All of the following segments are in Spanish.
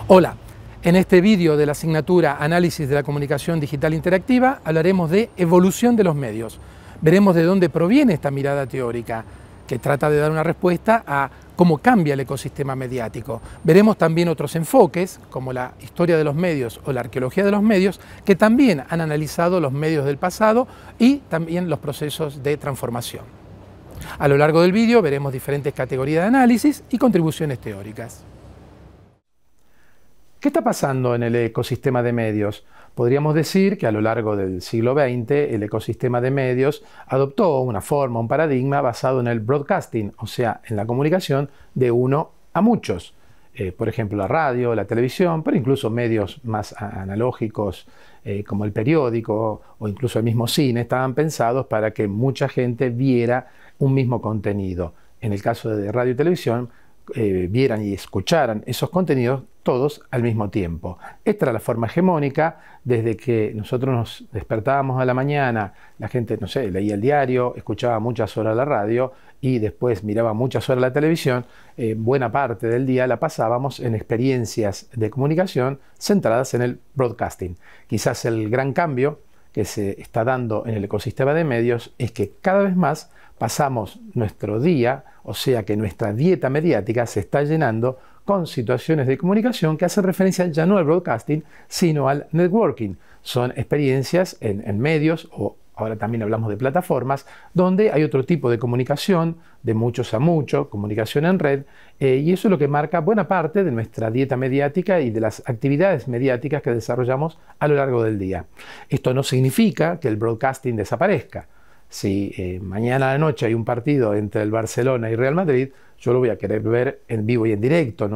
Hola, en este vídeo de la asignatura Análisis de la Comunicación Digital Interactiva hablaremos de evolución de los medios. Veremos de dónde proviene esta mirada teórica, que trata de dar una respuesta a cómo cambia el ecosistema mediático. Veremos también otros enfoques, como la historia de los medios o la arqueología de los medios, que también han analizado los medios del pasado y también los procesos de transformación. A lo largo del vídeo veremos diferentes categorías de análisis y contribuciones teóricas. ¿Qué está pasando en el ecosistema de medios? Podríamos decir que a lo largo del siglo XX el ecosistema de medios adoptó una forma, un paradigma basado en el broadcasting, o sea, en la comunicación de uno a muchos. Por ejemplo, la radio, la televisión, pero incluso medios más analógicos como el periódico o incluso el mismo cine estaban pensados para que mucha gente viera un mismo contenido. En el caso de radio y televisión, vieran y escucharan esos contenidos todos al mismo tiempo. Esta era la forma hegemónica. Desde que nosotros nos despertábamos a la mañana, la gente, no sé, leía el diario, escuchaba muchas horas la radio y después miraba muchas horas la televisión. Buena parte del día la pasábamos en experiencias de comunicación centradas en el broadcasting. Quizás el gran cambio que se está dando en el ecosistema de medios es que cada vez más pasamos nuestro día, o sea que nuestra dieta mediática se está llenando con situaciones de comunicación que hacen referencia ya no al broadcasting, sino al networking. Son experiencias en medios, o ahora también hablamos de plataformas, donde hay otro tipo de comunicación, de muchos a muchos, comunicación en red, y eso es lo que marca buena parte de nuestra dieta mediática y de las actividades mediáticas que desarrollamos a lo largo del día. Esto no significa que el broadcasting desaparezca. Si mañana a la noche hay un partido entre el Barcelona y Real Madrid, yo lo voy a querer ver en vivo y en directo,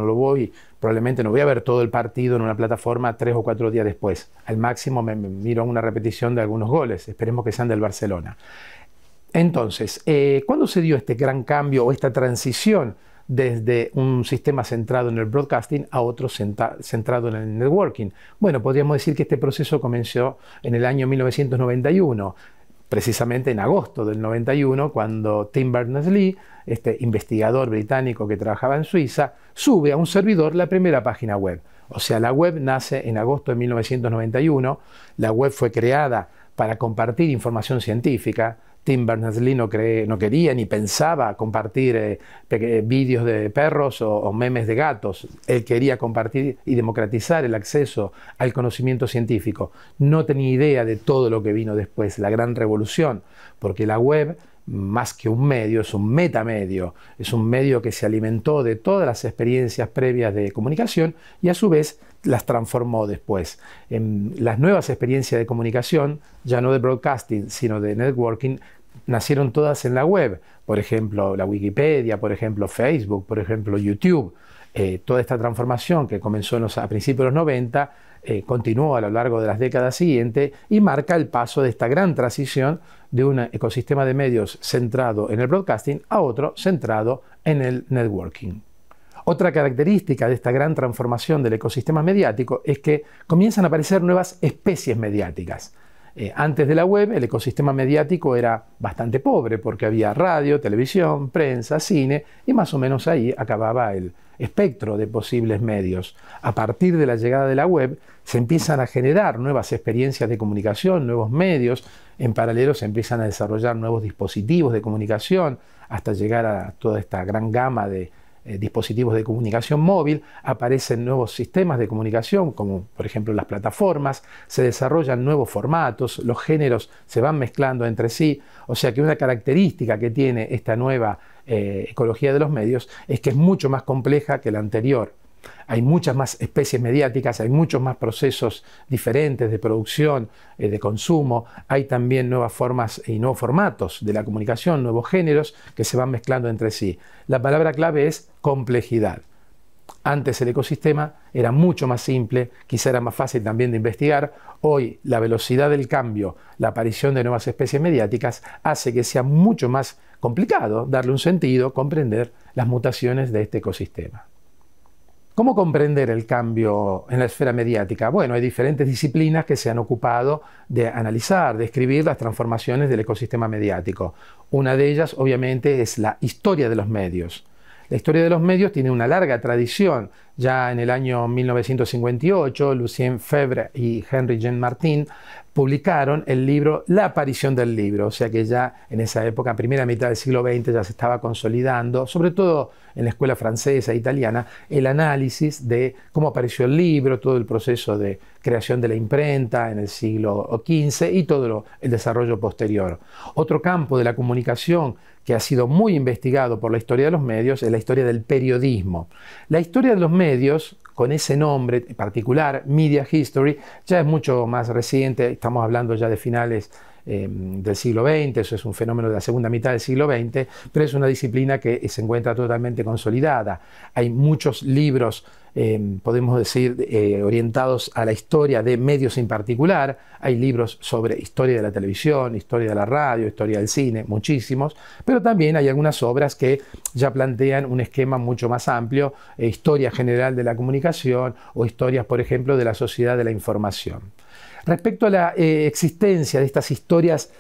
probablemente no voy a ver todo el partido en una plataforma 3 o 4 días después. Al máximo me miro una repetición de algunos goles, esperemos que sean del Barcelona. Entonces, ¿cuándo se dio este gran cambio o esta transición desde un sistema centrado en el broadcasting a otro centrado en el networking? Bueno, podríamos decir que este proceso comenzó en el año 1991, precisamente en agosto del 91, cuando Tim Berners-Lee, este investigador británico que trabajaba en Suiza, sube a un servidor la primera página web. O sea, la web nace en agosto de 1991, la web fue creada para compartir información científica. Tim Berners-Lee no quería ni pensaba compartir vídeos de perros o memes de gatos. Él quería compartir y democratizar el acceso al conocimiento científico. No tenía idea de todo lo que vino después, la gran revolución, porque la web, más que un medio, es un metamedio. Es un medio que se alimentó de todas las experiencias previas de comunicación y a su vez las transformó después. Las nuevas experiencias de comunicación, ya no de broadcasting, sino de networking, nacieron todas en la web. Por ejemplo, la Wikipedia, por ejemplo, Facebook, por ejemplo, YouTube. Toda esta transformación que comenzó a principios de los 90 continuó a lo largo de las décadas siguientes y marca el paso de esta gran transición de un ecosistema de medios centrado en el broadcasting a otro centrado en el networking. Otra característica de esta gran transformación del ecosistema mediático es que comienzan a aparecer nuevas especies mediáticas. Antes de la web, el ecosistema mediático era bastante pobre porque había radio, televisión, prensa, cine y más o menos ahí acababa el espectro de posibles medios. A partir de la llegada de la web se empiezan a generar nuevas experiencias de comunicación, nuevos medios. En paralelo se empiezan a desarrollar nuevos dispositivos de comunicación hasta llegar a toda esta gran gama de dispositivos de comunicación móvil. Aparecen nuevos sistemas de comunicación, como por ejemplo las plataformas, se desarrollan nuevos formatos, los géneros se van mezclando entre sí, o sea que una característica que tiene esta nueva ecología de los medios es que es mucho más compleja que la anterior. Hay muchas más especies mediáticas, hay muchos más procesos diferentes de producción, de consumo, hay también nuevas formas y nuevos formatos de la comunicación, nuevos géneros que se van mezclando entre sí. La palabra clave es complejidad. Antes el ecosistema era mucho más simple, quizá era más fácil también de investigar. Hoy la velocidad del cambio, la aparición de nuevas especies mediáticas hace que sea mucho más complicado darle un sentido, comprender las mutaciones de este ecosistema. ¿Cómo comprender el cambio en la esfera mediática? Bueno, hay diferentes disciplinas que se han ocupado de analizar, de escribir las transformaciones del ecosistema mediático. Una de ellas, obviamente, es la historia de los medios. La historia de los medios tiene una larga tradición, Ya en el año 1958, Lucien Febvre y Henry Jean Martin publicaron el libro La aparición del libro, o sea que ya en esa época, primera mitad del siglo XX, ya se estaba consolidando, sobre todo en la escuela francesa e italiana, el análisis de cómo apareció el libro, todo el proceso de creación de la imprenta en el siglo XV y todo el desarrollo posterior. Otro campo de la comunicación que ha sido muy investigado por la historia de los medios es la historia del periodismo. La historia de los medios, con ese nombre particular, Media History, ya es mucho más reciente, estamos hablando ya de finales del siglo XX, eso es un fenómeno de la segunda mitad del siglo XX, pero es una disciplina que se encuentra totalmente consolidada. Hay muchos libros, podemos decir, orientados a la historia de medios en particular. Hay libros sobre historia de la televisión, historia de la radio, historia del cine, muchísimos, pero también hay algunas obras que ya plantean un esquema mucho más amplio, historia general de la comunicación o historias, por ejemplo, de la sociedad de la información. Respecto a la existencia de estas historias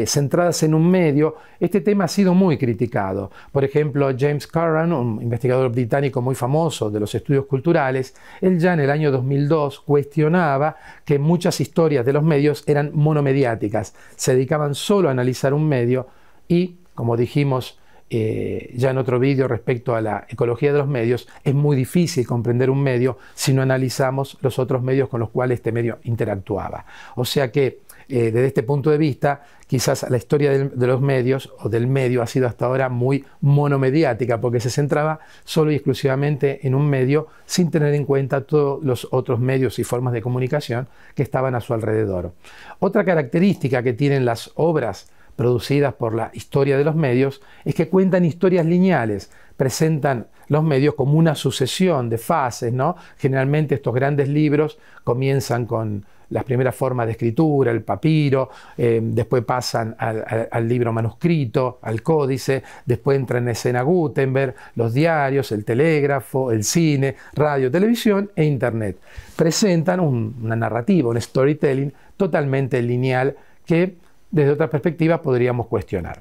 centradas en un medio, este tema ha sido muy criticado. Por ejemplo, James Curran, un investigador británico muy famoso de los estudios culturales, él ya en el año 2002 cuestionaba que muchas historias de los medios eran monomediáticas, se dedicaban solo a analizar un medio y, como dijimos ya en otro vídeo respecto a la ecología de los medios, es muy difícil comprender un medio si no analizamos los otros medios con los cuales este medio interactuaba. O sea que desde este punto de vista, quizás la historia de los medios o del medio ha sido hasta ahora muy monomediática, porque se centraba solo y exclusivamente en un medio sin tener en cuenta todos los otros medios y formas de comunicación que estaban a su alrededor. Otra característica que tienen las obras producidas por la historia de los medios es que cuentan historias lineales, presentan los medios como una sucesión de fases, ¿no? Generalmente estos grandes libros comienzan con las primeras formas de escritura, el papiro, después pasan al libro manuscrito, al códice, después entra en escena Gutenberg, los diarios, el telégrafo, el cine, radio, televisión e internet. Presentan una narrativa, un storytelling totalmente lineal que desde otra perspectiva podríamos cuestionar.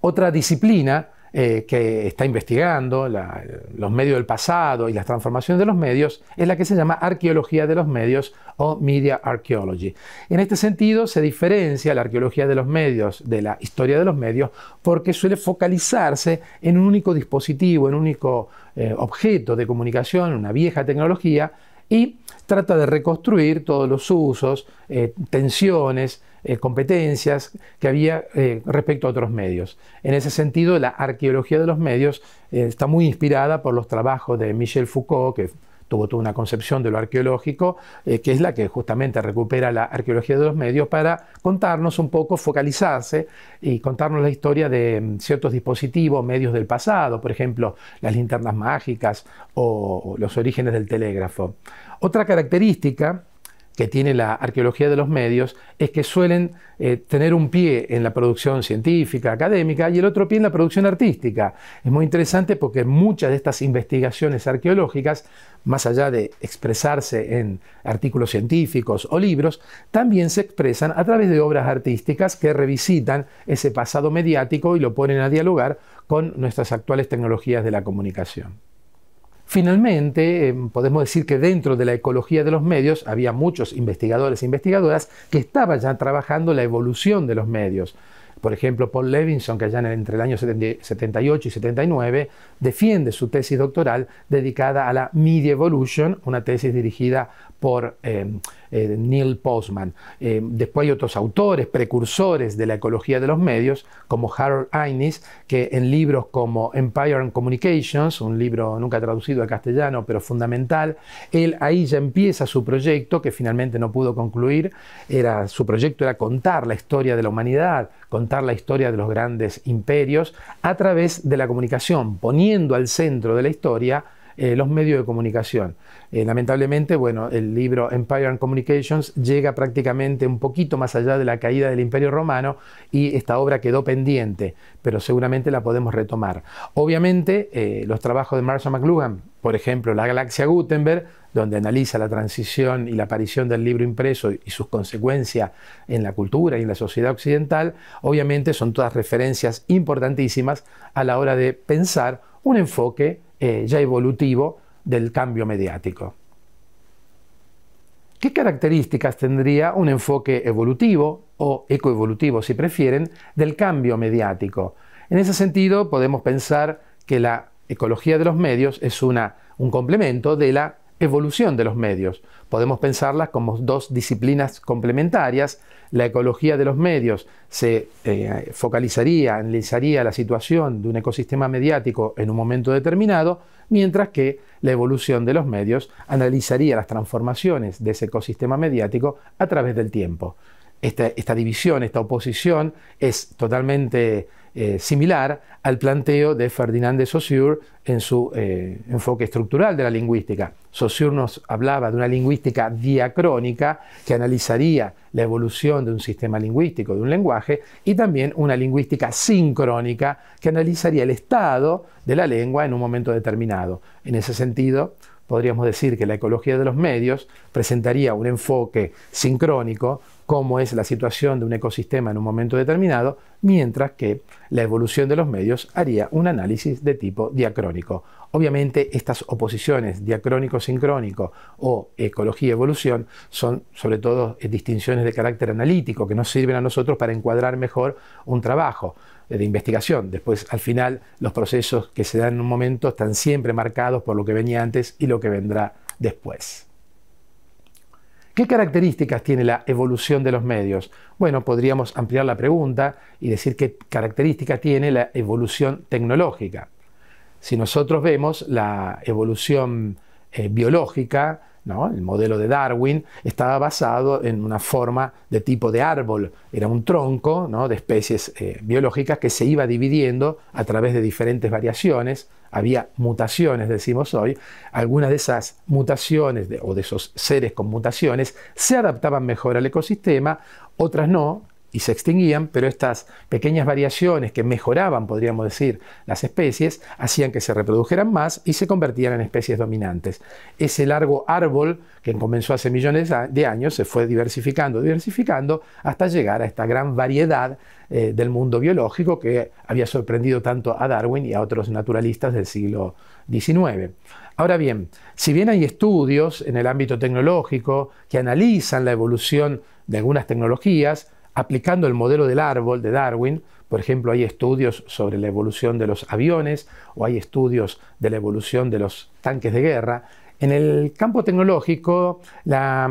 Otra disciplina que está investigando los medios del pasado y las transformaciones de los medios es la que se llama arqueología de los medios o Media Archaeology. En este sentido se diferencia la arqueología de los medios de la historia de los medios porque suele focalizarse en un único dispositivo, en un único objeto de comunicación, una vieja tecnología, y trata de reconstruir todos los usos, tensiones, competencias que había respecto a otros medios. En ese sentido, la arqueología de los medios está muy inspirada por los trabajos de Michel Foucault, que tuvo toda una concepción de lo arqueológico, que es la que justamente recupera la arqueología de los medios para contarnos un poco, focalizarse y contarnos la historia de ciertos dispositivos, medios del pasado, por ejemplo, las linternas mágicas o los orígenes del telégrafo. Otra característica que tiene la arqueología de los medios es que suelen tener un pie en la producción científica, académica, y el otro pie en la producción artística. Es muy interesante porque muchas de estas investigaciones arqueológicas, más allá de expresarse en artículos científicos o libros, también se expresan a través de obras artísticas que revisitan ese pasado mediático y lo ponen a dialogar con nuestras actuales tecnologías de la comunicación. Finalmente, podemos decir que dentro de la ecología de los medios había muchos investigadores e investigadoras que estaban ya trabajando la evolución de los medios. Por ejemplo, Paul Levinson, que allá entre el año 78 y 79 defiende su tesis doctoral dedicada a la Media Evolution, una tesis dirigida por Neil Postman. Después hay otros autores, precursores de la ecología de los medios, como Harold Innis, que en libros como Empire and Communications, un libro nunca traducido al castellano, pero fundamental, él ahí ya empieza su proyecto, que finalmente no pudo concluir. Su proyecto era contar la historia de la humanidad, contar la historia de los grandes imperios a través de la comunicación, poniendo al centro de la historia los medios de comunicación. Lamentablemente, bueno, el libro Empire and Communications llega prácticamente un poquito más allá de la caída del Imperio Romano y esta obra quedó pendiente, pero seguramente la podemos retomar. Obviamente, los trabajos de Marshall McLuhan, por ejemplo, La Galaxia Gutenberg, donde analiza la transición y la aparición del libro impreso y sus consecuencias en la cultura y en la sociedad occidental, obviamente son todas referencias importantísimas a la hora de pensar un enfoque ya evolutivo del cambio mediático. ¿Qué características tendría un enfoque evolutivo o ecoevolutivo, si prefieren, del cambio mediático? En ese sentido, podemos pensar que la ecología de los medios es un complemento de la evolución de los medios. Podemos pensarlas como dos disciplinas complementarias. La ecología de los medios se focalizaría, analizaría la situación de un ecosistema mediático en un momento determinado, mientras que la evolución de los medios analizaría las transformaciones de ese ecosistema mediático a través del tiempo. Esta división, esta oposición es totalmente similar al planteo de Ferdinand de Saussure en su enfoque estructural de la lingüística. Saussure nos hablaba de una lingüística diacrónica que analizaría la evolución de un sistema lingüístico, de un lenguaje, y también una lingüística sincrónica que analizaría el estado de la lengua en un momento determinado. En ese sentido, podríamos decir que la ecología de los medios presentaría un enfoque sincrónico, cómo es la situación de un ecosistema en un momento determinado, mientras que la evolución de los medios haría un análisis de tipo diacrónico. Obviamente estas oposiciones diacrónico-sincrónico o ecología-evolución son sobre todo distinciones de carácter analítico que nos sirven a nosotros para encuadrar mejor un trabajo de investigación. Después, al final, los procesos que se dan en un momento están siempre marcados por lo que venía antes y lo que vendrá después. ¿Qué características tiene la evolución de los medios? Bueno, podríamos ampliar la pregunta y decir qué características tiene la evolución tecnológica. Si nosotros vemos la evolución biológica, ¿no? El modelo de Darwin estaba basado en una forma de tipo de árbol. Era un tronco, ¿no?, de especies biológicas que se iba dividiendo a través de diferentes variaciones. Había mutaciones, decimos hoy. Algunas de esas mutaciones o de esos seres con mutaciones se adaptaban mejor al ecosistema, otras no, y se extinguían, pero estas pequeñas variaciones que mejoraban, podríamos decir, las especies, hacían que se reprodujeran más y se convertían en especies dominantes. Ese largo árbol que comenzó hace millones de años se fue diversificando hasta llegar a esta gran variedad del mundo biológico que había sorprendido tanto a Darwin y a otros naturalistas del siglo XIX. Ahora bien, si bien hay estudios en el ámbito tecnológico que analizan la evolución de algunas tecnologías, aplicando el modelo del árbol de Darwin, por ejemplo, hay estudios sobre la evolución de los aviones o hay estudios de la evolución de los tanques de guerra. En el campo tecnológico, la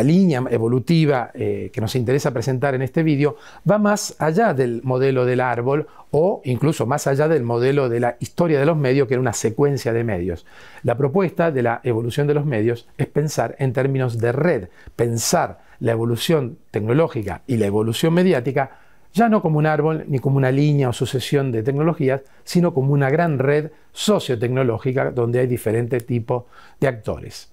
línea evolutiva que nos interesa presentar en este vídeo va más allá del modelo del árbol o incluso más allá del modelo de la historia de los medios, que era una secuencia de medios. La propuesta de la evolución de los medios es pensar en términos de red, pensar la evolución tecnológica y la evolución mediática ya no como un árbol ni como una línea o sucesión de tecnologías, sino como una gran red sociotecnológica donde hay diferentes tipos de actores.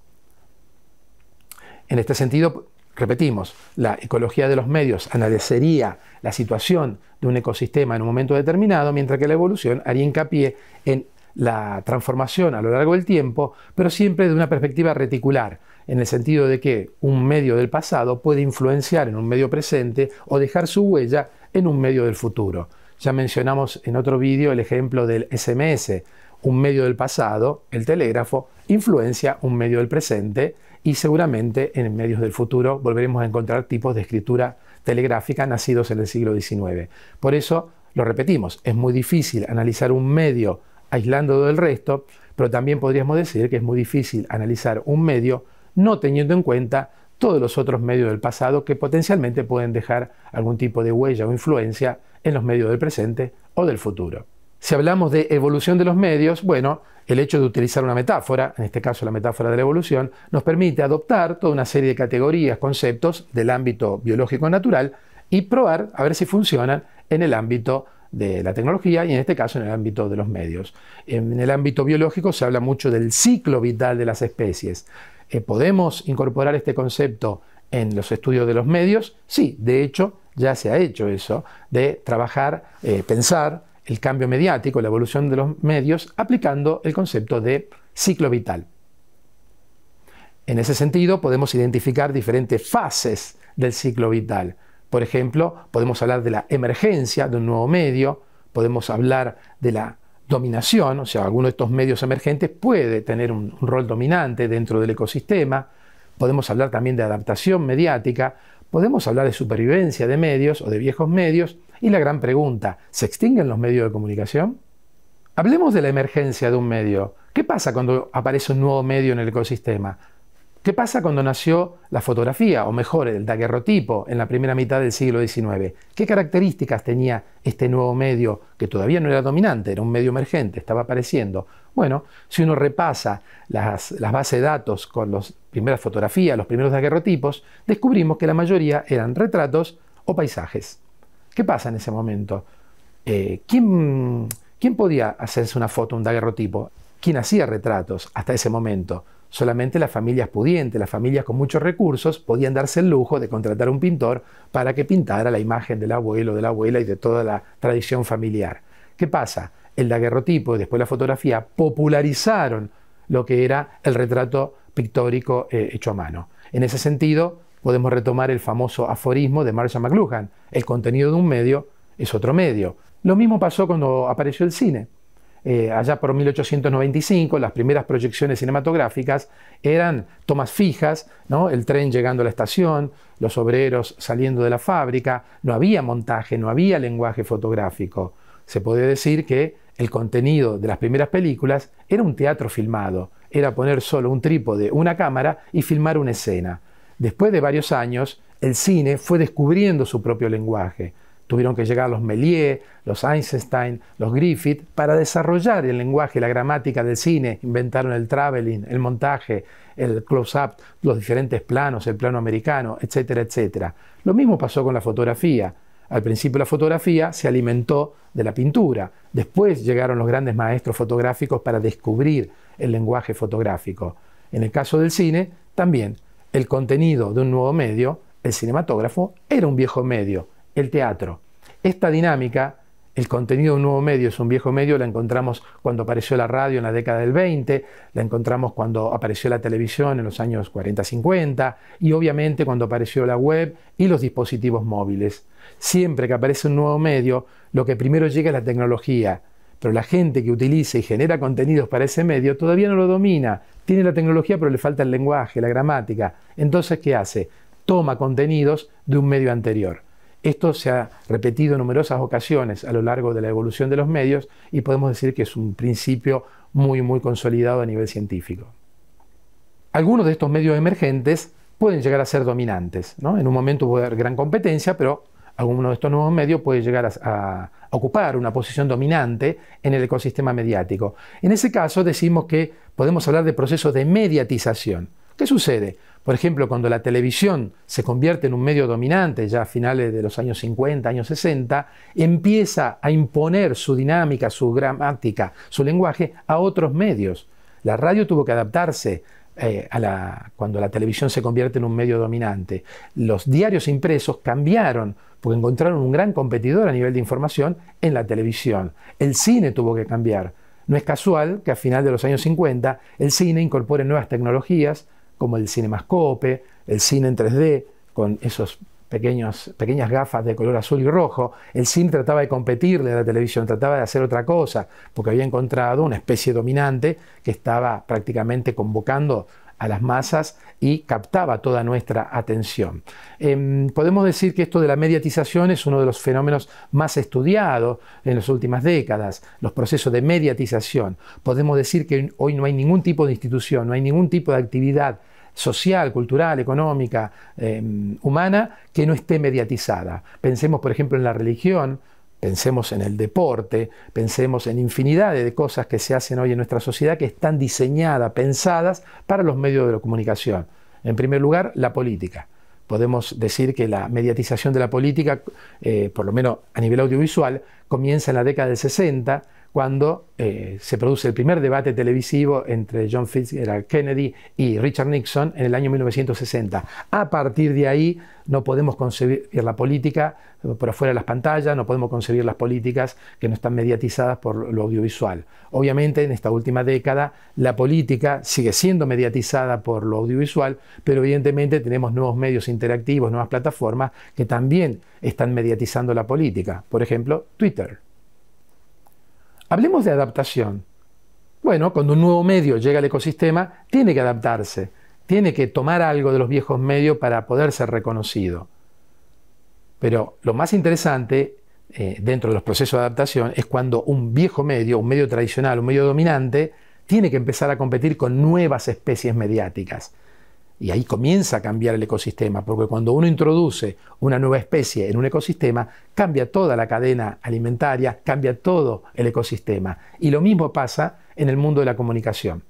En este sentido, repetimos, la ecología de los medios analizaría la situación de un ecosistema en un momento determinado, mientras que la evolución haría hincapié en la transformación a lo largo del tiempo, pero siempre de una perspectiva reticular, en el sentido de que un medio del pasado puede influenciar en un medio presente o dejar su huella en un medio del futuro. Ya mencionamos en otro vídeo el ejemplo del SMS. Un medio del pasado, el telégrafo, influencia un medio del presente y seguramente en medios del futuro volveremos a encontrar tipos de escritura telegráfica nacidos en el siglo XIX. Por eso, lo repetimos, es muy difícil analizar un medio aislando del resto, pero también podríamos decir que es muy difícil analizar un medio no teniendo en cuenta todos los otros medios del pasado que potencialmente pueden dejar algún tipo de huella o influencia en los medios del presente o del futuro. Si hablamos de evolución de los medios, bueno, el hecho de utilizar una metáfora, en este caso la metáfora de la evolución, nos permite adoptar toda una serie de categorías, conceptos del ámbito biológico natural y probar a ver si funcionan en el ámbito de la tecnología y en este caso en el ámbito de los medios. En el ámbito biológico se habla mucho del ciclo vital de las especies. ¿Podemos incorporar este concepto en los estudios de los medios? Sí, de hecho ya se ha hecho eso, de trabajar, pensar el cambio mediático, la evolución de los medios, aplicando el concepto de ciclo vital. En ese sentido podemos identificar diferentes fases del ciclo vital. Por ejemplo, podemos hablar de la emergencia de un nuevo medio, podemos hablar de dominación, o sea, alguno de estos medios emergentes puede tener un rol dominante dentro del ecosistema. Podemos hablar también de adaptación mediática, podemos hablar de supervivencia de medios o de viejos medios. Y la gran pregunta, ¿se extinguen los medios de comunicación? Hablemos de la emergencia de un medio. ¿Qué pasa cuando aparece un nuevo medio en el ecosistema? ¿Qué pasa cuando nació la fotografía, o mejor, el daguerrotipo, en la primera mitad del siglo XIX? ¿Qué características tenía este nuevo medio, que todavía no era dominante, era un medio emergente, estaba apareciendo? Bueno, si uno repasa las bases de datos con las primeras fotografías, los primeros daguerrotipos, descubrimos que la mayoría eran retratos o paisajes. ¿Qué pasa en ese momento? ¿Quién podía hacerse una foto, un daguerrotipo? ¿Quién hacía retratos hasta ese momento? Solamente las familias pudientes, las familias con muchos recursos, podían darse el lujo de contratar a un pintor para que pintara la imagen del abuelo, de la abuela y de toda la tradición familiar. ¿Qué pasa? El daguerrotipo y después la fotografía popularizaron lo que era el retrato pictórico hecho a mano. En ese sentido, podemos retomar el famoso aforismo de Marshall McLuhan: el contenido de un medio es otro medio. Lo mismo pasó cuando apareció el cine. Allá por 1895, las primeras proyecciones cinematográficas eran tomas fijas, ¿no? El tren llegando a la estación, los obreros saliendo de la fábrica, no había montaje, no había lenguaje fotográfico. Se puede decir que el contenido de las primeras películas era un teatro filmado, era poner solo un trípode, una cámara y filmar una escena. Después de varios años, el cine fue descubriendo su propio lenguaje. Tuvieron que llegar los Méliès, los Eisenstein, los Griffith para desarrollar el lenguaje, la gramática del cine. Inventaron el traveling, el montaje, el close-up, los diferentes planos, el plano americano, etcétera, etcétera. Lo mismo pasó con la fotografía. Al principio la fotografía se alimentó de la pintura. Después llegaron los grandes maestros fotográficos para descubrir el lenguaje fotográfico. En el caso del cine, también el contenido de un nuevo medio, el cinematógrafo, era un viejo medio. El teatro. Esta dinámica, el contenido de un nuevo medio es un viejo medio, la encontramos cuando apareció la radio en la década del 20, la encontramos cuando apareció la televisión en los años 40-50 y obviamente cuando apareció la web y los dispositivos móviles. Siempre que aparece un nuevo medio, lo que primero llega es la tecnología, pero la gente que utiliza y genera contenidos para ese medio todavía no lo domina. Tiene la tecnología pero le falta el lenguaje, la gramática. Entonces, ¿qué hace? Toma contenidos de un medio anterior. Esto se ha repetido en numerosas ocasiones a lo largo de la evolución de los medios y podemos decir que es un principio muy consolidado a nivel científico. Algunos de estos medios emergentes pueden llegar a ser dominantes, ¿no? En un momento puede haber gran competencia, pero alguno de estos nuevos medios puede llegar a ocupar una posición dominante en el ecosistema mediático. En ese caso decimos que podemos hablar de procesos de mediatización. ¿Qué sucede? Por ejemplo, cuando la televisión se convierte en un medio dominante, ya a finales de los años 50, años 60, empieza a imponer su dinámica, su gramática, su lenguaje a otros medios. La radio tuvo que adaptarse cuando la televisión se convierte en un medio dominante. Los diarios impresos cambiaron porque encontraron un gran competidor a nivel de información en la televisión. El cine tuvo que cambiar. No es casual que a final de los años 50 el cine incorpore nuevas tecnologías como el cinemascope, el cine en 3D, con esos pequeñas gafas de color azul y rojo. El cine trataba de competirle a la televisión, trataba de hacer otra cosa, porque había encontrado una especie dominante que estaba prácticamente convocando a las masas y captaba toda nuestra atención. Podemos decir que esto de la mediatización es uno de los fenómenos más estudiados en las últimas décadas, los procesos de mediatización. Podemos decir que hoy no hay ningún tipo de institución, no hay ningún tipo de actividad social, cultural, económica, humana, que no esté mediatizada. Pensemos, por ejemplo, en la religión, pensemos en el deporte, pensemos en infinidad de cosas que se hacen hoy en nuestra sociedad que están diseñadas, pensadas para los medios de la comunicación. En primer lugar, la política. Podemos decir que la mediatización de la política, por lo menos a nivel audiovisual, comienza en la década del 60, cuando se produce el primer debate televisivo entre John Fitzgerald Kennedy y Richard Nixon en el año 1960. A partir de ahí no podemos concebir la política por afuera de las pantallas, no podemos concebir las políticas que no están mediatizadas por lo audiovisual. Obviamente en esta última década la política sigue siendo mediatizada por lo audiovisual, pero evidentemente tenemos nuevos medios interactivos, nuevas plataformas que también están mediatizando la política. Por ejemplo, Twitter. Hablemos de adaptación. Bueno, cuando un nuevo medio llega al ecosistema, tiene que adaptarse, tiene que tomar algo de los viejos medios para poder ser reconocido. Pero lo más interesante dentro de los procesos de adaptación es cuando un viejo medio, un medio tradicional, un medio dominante, tiene que empezar a competir con nuevas especies mediáticas. Y ahí comienza a cambiar el ecosistema, porque cuando uno introduce una nueva especie en un ecosistema, cambia toda la cadena alimentaria, cambia todo el ecosistema. Y lo mismo pasa en el mundo de la comunicación.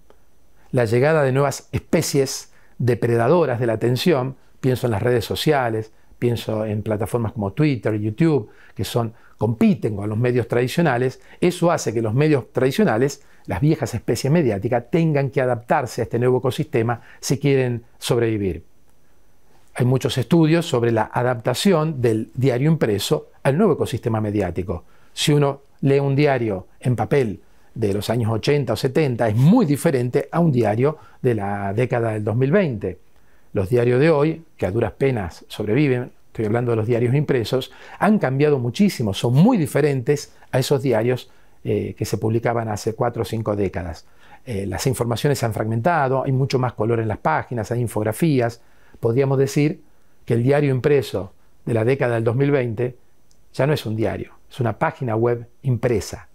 La llegada de nuevas especies depredadoras de la atención, pienso en las redes sociales, pienso en plataformas como Twitter, YouTube, que compiten con los medios tradicionales, eso hace que los medios tradicionales, las viejas especies mediáticas, tengan que adaptarse a este nuevo ecosistema si quieren sobrevivir. Hay muchos estudios sobre la adaptación del diario impreso al nuevo ecosistema mediático. Si uno lee un diario en papel de los años 80 o 70, es muy diferente a un diario de la década del 2020. Los diarios de hoy, que a duras penas sobreviven, estoy hablando de los diarios impresos, han cambiado muchísimo, son muy diferentes a esos diarios que se publicaban hace 4 o 5 décadas. Las informaciones se han fragmentado, hay mucho más color en las páginas, hay infografías. Podríamos decir que el diario impreso de la década del 2020 ya no es un diario, es una página web impresa.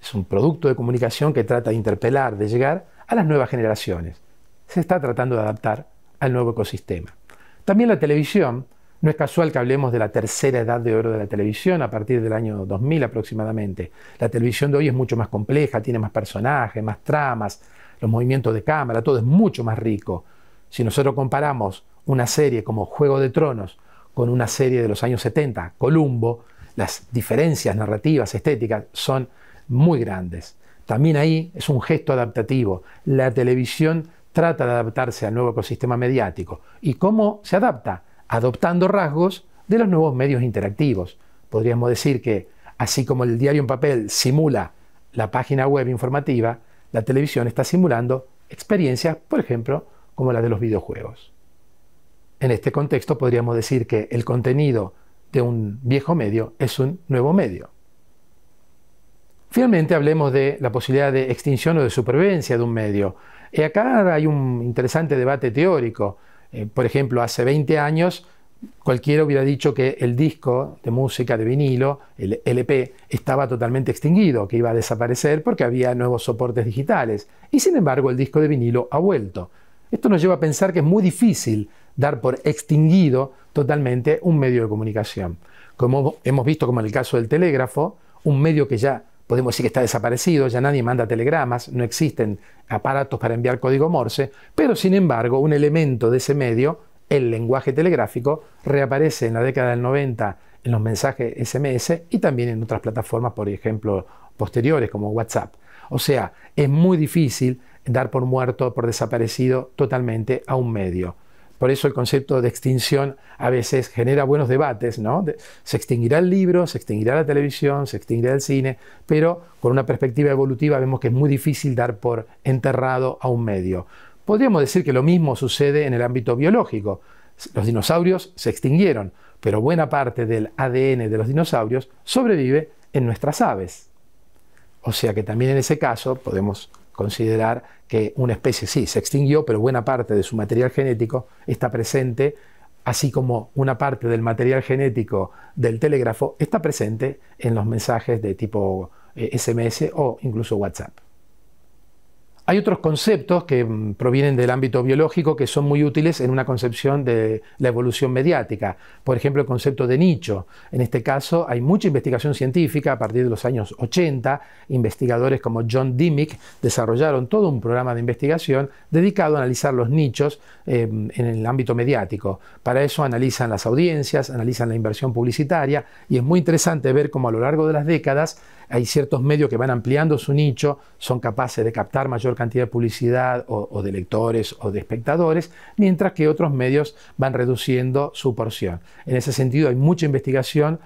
Es un producto de comunicación que trata de interpelar, de llegar a las nuevas generaciones. Se está tratando de adaptar al nuevo ecosistema. También la televisión, no es casual que hablemos de la tercera edad de oro de la televisión a partir del año 2000 aproximadamente. La televisión de hoy es mucho más compleja, tiene más personajes, más tramas, los movimientos de cámara, todo es mucho más rico. Si nosotros comparamos una serie como Juego de Tronos con una serie de los años 70, Columbo, las diferencias narrativas, estéticas, son muy grandes. También ahí es un gesto adaptativo. La televisión trata de adaptarse al nuevo ecosistema mediático. ¿Y cómo se adapta? Adoptando rasgos de los nuevos medios interactivos. Podríamos decir que, así como el diario en papel simula la página web informativa, la televisión está simulando experiencias, por ejemplo, como la de los videojuegos. En este contexto podríamos decir que el contenido de un viejo medio es un nuevo medio. Finalmente hablemos de la posibilidad de extinción o de supervivencia de un medio. Acá hay un interesante debate teórico. Por ejemplo, hace 20 años cualquiera hubiera dicho que el disco de música de vinilo, el LP, estaba totalmente extinguido, que iba a desaparecer porque había nuevos soportes digitales. Y sin embargo el disco de vinilo ha vuelto. Esto nos lleva a pensar que es muy difícil dar por extinguido totalmente un medio de comunicación. Como hemos visto, como en el caso del telégrafo, un medio que ya podemos decir que está desaparecido, ya nadie manda telegramas, no existen aparatos para enviar código Morse, pero sin embargo un elemento de ese medio, el lenguaje telegráfico, reaparece en la década del 90 en los mensajes SMS y también en otras plataformas, por ejemplo, posteriores como WhatsApp. O sea, es muy difícil dar por muerto, por desaparecido totalmente a un medio. Por eso el concepto de extinción a veces genera buenos debates, ¿no? Se extinguirá el libro, se extinguirá la televisión, se extinguirá el cine, pero con una perspectiva evolutiva vemos que es muy difícil dar por enterrado a un medio. Podríamos decir que lo mismo sucede en el ámbito biológico. Los dinosaurios se extinguieron, pero buena parte del ADN de los dinosaurios sobrevive en nuestras aves. O sea que también en ese caso podemos considerar que una especie sí se extinguió, pero buena parte de su material genético está presente, así como una parte del material genético del telégrafo está presente en los mensajes de tipo SMS o incluso WhatsApp. Hay otros conceptos que provienen del ámbito biológico que son muy útiles en una concepción de la evolución mediática. Por ejemplo, el concepto de nicho. En este caso hay mucha investigación científica a partir de los años 80. Investigadores como John Dimick desarrollaron todo un programa de investigación dedicado a analizar los nichos en el ámbito mediático. Para eso analizan las audiencias, analizan la inversión publicitaria y es muy interesante ver cómo a lo largo de las décadas hay ciertos medios que van ampliando su nicho, son capaces de captar mayor cantidad de publicidad o de lectores o de espectadores, mientras que otros medios van reduciendo su porción. En ese sentido hay mucha investigación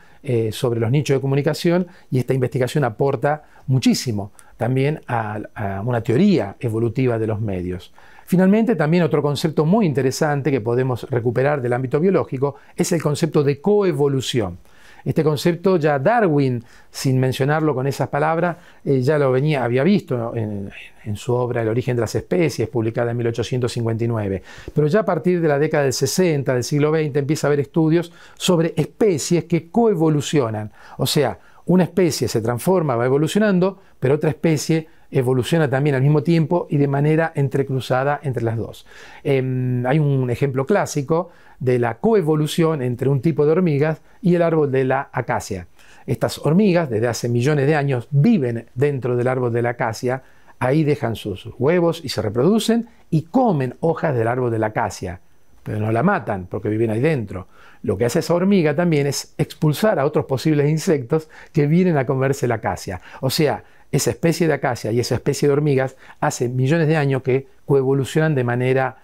sobre los nichos de comunicación y esta investigación aporta muchísimo también a una teoría evolutiva de los medios. Finalmente, también otro concepto muy interesante que podemos recuperar del ámbito biológico es el concepto de coevolución. Este concepto ya Darwin, sin mencionarlo con esas palabras, ya lo había visto en su obra El origen de las especies, publicada en 1859. Pero ya a partir de la década del 60 del siglo XX empieza a haber estudios sobre especies que coevolucionan. O sea, una especie se transforma, va evolucionando, pero otra especie evoluciona también al mismo tiempo y de manera entrecruzada entre las dos. Hay un ejemplo clásico de la coevolución entre un tipo de hormigas y el árbol de la acacia. Estas hormigas, desde hace millones de años, viven dentro del árbol de la acacia, ahí dejan sus huevos y se reproducen y comen hojas del árbol de la acacia, pero no la matan porque viven ahí dentro. Lo que hace esa hormiga también es expulsar a otros posibles insectos que vienen a comerse la acacia. O sea, esa especie de acacia y esa especie de hormigas hace millones de años que coevolucionan de manera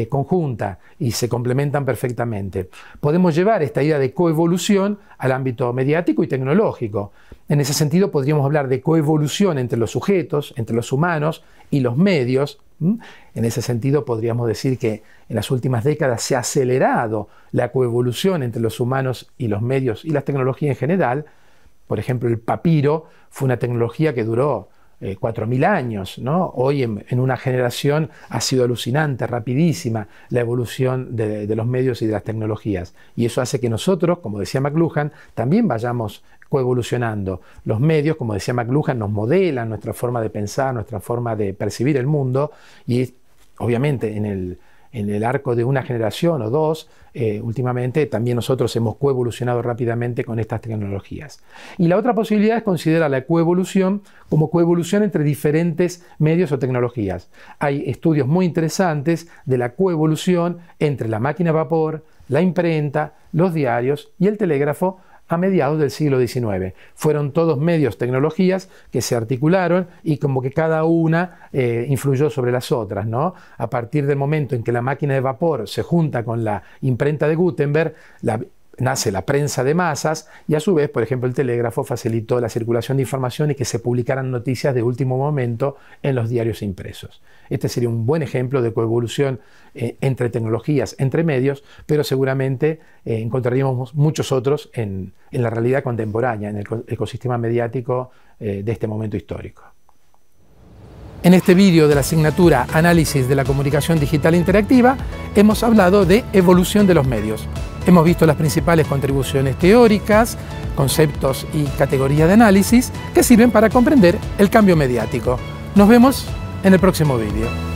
conjunta y se complementan perfectamente. Podemos llevar esta idea de coevolución al ámbito mediático y tecnológico. En ese sentido podríamos hablar de coevolución entre los sujetos, entre los humanos y los medios. En ese sentido podríamos decir que en las últimas décadas se ha acelerado la coevolución entre los humanos y los medios y las tecnologías en general. Por ejemplo, el papiro fue una tecnología que duró 4.000 años, ¿no? Hoy en una generación ha sido alucinante, rapidísima la evolución de los medios y de las tecnologías. Y eso hace que nosotros, como decía McLuhan, también vayamos coevolucionando. Los medios, como decía McLuhan, nos modelan nuestra forma de pensar, nuestra forma de percibir el mundo y obviamente en el arco de una generación o dos, últimamente también nosotros hemos coevolucionado rápidamente con estas tecnologías. Y la otra posibilidad es considerar la coevolución como coevolución entre diferentes medios o tecnologías. Hay estudios muy interesantes de la coevolución entre la máquina a vapor, la imprenta, los diarios y el telégrafo a mediados del siglo XIX. Fueron todos medios, tecnologías que se articularon y como que cada una influyó sobre las otras, ¿no? A partir del momento en que la máquina de vapor se junta con la imprenta de Gutenberg, nace la prensa de masas y a su vez, por ejemplo, el telégrafo facilitó la circulación de información y que se publicaran noticias de último momento en los diarios impresos. Este sería un buen ejemplo de coevolución entre tecnologías, entre medios, pero seguramente encontraríamos muchos otros en la realidad contemporánea, en el ecosistema mediático de este momento histórico. En este vídeo de la asignatura Análisis de la Comunicación Digital Interactiva hemos hablado de evolución de los medios. Hemos visto las principales contribuciones teóricas, conceptos y categorías de análisis que sirven para comprender el cambio mediático. Nos vemos en el próximo vídeo.